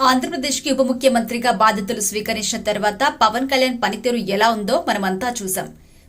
ఆంధ్రప్రదేశ్ కి ఉప ముఖ్యమంత్రిగా బాధ్యతలు స్వీకరించిన తర్వాత పవన్ కళ్యాణ్ పనితీరు ఎలా ఉందో మనమంతా చూసాం.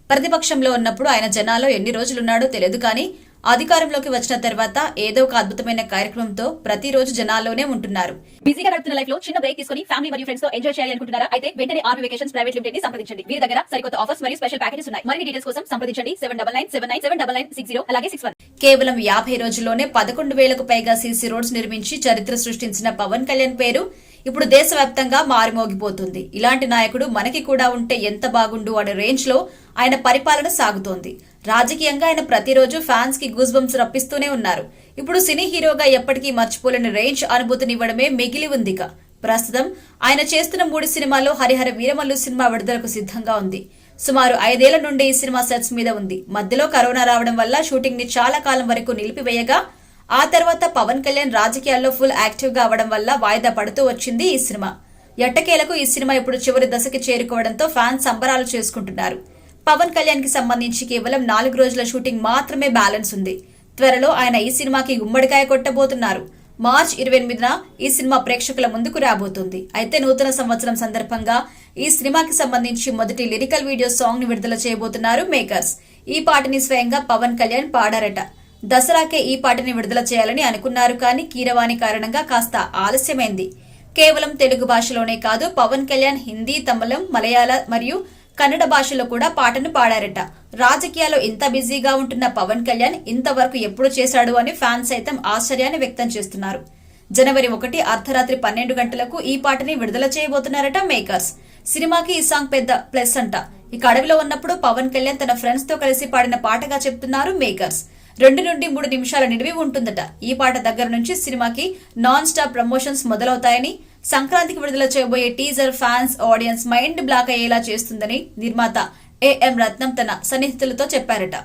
ప్రతిపక్షంలో ఉన్నప్పుడు ఆయన జనాల్లో ఎన్ని రోజులున్నాడో తెలియదు కానీ అధికారంలోకి వచ్చిన తర్వాత ఏదో ఒక అద్భుతమైన కార్యక్రమంతో ప్రతిరోజు జనాల్లోనే ఉంటున్నారు. బిజీగా గడుపుతున్న లైఫ్ లో చిన్న బ్రేక్ తీసుకుని ఫ్యామిలీ మరియు ఫ్రెండ్స్ తో ఎంజాయ్ చేయాలి అనుకుంటున్నారా? అయితే వెంటనే ఆర్మీ వెకేషన్స్ ప్రైవేట్ లిమిటెడ్ ని సంప్రదించండి. వీరి దగ్గర సరికొత్త ఆఫర్స్ మరియు స్పెషల్ ప్యాకేజెస్ ఉన్నాయి. మరిన్ని డీటెయిల్స్ కోసం సంప్రదించండి 7997979960 అలాగే 61. కేవలం 50 రోజుల్లోనే 11,000కు పైగా సీసీ రోడ్స్ నిర్మించి చరిత్ర సృష్టించిన పవన్ కళ్యాణ్ పేరు ఇప్పుడు దేశవ్యాప్తంగా మారుమోగిపోతుంది. ఇలాంటి నాయకుడు మనకి కూడా ఉంటే ఎంత బాగుండు అనే రేంజ్ లో ఆయన పరిపాలన సాగుతోంది. రాజకీయంగా ఆయన ప్రతిరోజు ఫ్యాన్స్ కి గూస్ బంప్స్ రప్పిస్తూనే ఉన్నారు. ఇప్పుడు సినీ హీరోగా ఎప్పటికీ మర్చిపోలేని రేంజ్ అనుభూతినివ్వడమే మిగిలి ఉందిక. ప్రస్తుతం ఆయన చేస్తున్న 3 సినిమాల్లో హరిహర వీరమల్లు సినిమా విడుదలకు సిద్ధంగా ఉంది. సుమారు 5 ఏళ్ల నుండి ఈ సినిమా సెట్స్ మీద ఉంది. మధ్యలో కరోనా రావడం వల్ల షూటింగ్ ని చాలా కాలం వరకు నిలిపివేయగా ఆ తర్వాత పవన్ కళ్యాణ్ రాజకీయాల్లో ఫుల్ యాక్టివ్ గా అవడం వల్ల వాయిదా పడుతూ వచ్చింది ఈ సినిమా. ఎట్టకేలకు ఈ సినిమా ఇప్పుడు చివరి దశకి చేరుకోవడంతో ఫ్యాన్స్ సంబరాలు చేసుకుంటున్నారు. పవన్ కళ్యాణ్ కి సంబంధించి కేవలం 4 రోజుల షూటింగ్ మాత్రమే బ్యాలెన్స్ ఉంది. త్వరలో ఆయన ఈ సినిమాకి గుమ్మడికాయ కొట్టబోతున్నారు. మార్చ్ 28న ఈ సినిమా ప్రేక్షకుల ముందుకు రాబోతుంది. అయితే నూతన సంవత్సరం సందర్భంగా ఈ సినిమాకి సంబంధించి మొదటి లిరికల్ వీడియో సాంగ్ ని విడుదల చేయబోతున్నారు మేకర్స్. ఈ పాటని స్వయంగా పవన్ కళ్యాణ్ పాడారట. దసరాకే ఈ పాటని విడుదల చేయాలని అనుకున్నారు కానీ కీరవాణి కారణంగా కాస్త ఆలస్యమైంది. కేవలం తెలుగు భాషలోనే కాదు పవన్ కళ్యాణ్ హిందీ, తమిళం, మలయాళ మరియు కన్నడ భాషలో కూడా పాటను పాడారట. రాజకీయాల్లో ఇంత బిజీగా ఉంటున్న పవన్ కళ్యాణ్ ఇంతవరకు ఎప్పుడు చేశాడు అని ఫ్యాన్స్ సైతం ఆశ్చర్యాన్ని వ్యక్తం చేస్తున్నారు. జనవరి 1 అర్ధరాత్రి 12 గంటలకు ఈ పాటని విడుదల చేయబోతున్నారట మేకర్స్. సినిమాకి ఈ సాంగ్ పెద్ద ప్లస్ అంట. ఇక అడవిలో ఉన్నప్పుడు పవన్ కళ్యాణ్ తన ఫ్రెండ్స్ తో కలిసి పాడిన పాటగా చెప్తున్నారు మేకర్స్. 2 నుండి 3 నిమిషాల నిడివి ఉంటుందట. ఈ పాట దగ్గర నుంచి సినిమాకి నాన్ స్టాప్ ప్రమోషన్స్ మొదలవుతాయని, సంక్రాంతికి విడుదల చేయబోయే teaser fans, audience mind block అయ్యేలా చేస్తుందని నిర్మాత ఏఎం రత్నం తన సన్నిహితులతో చెప్పారట.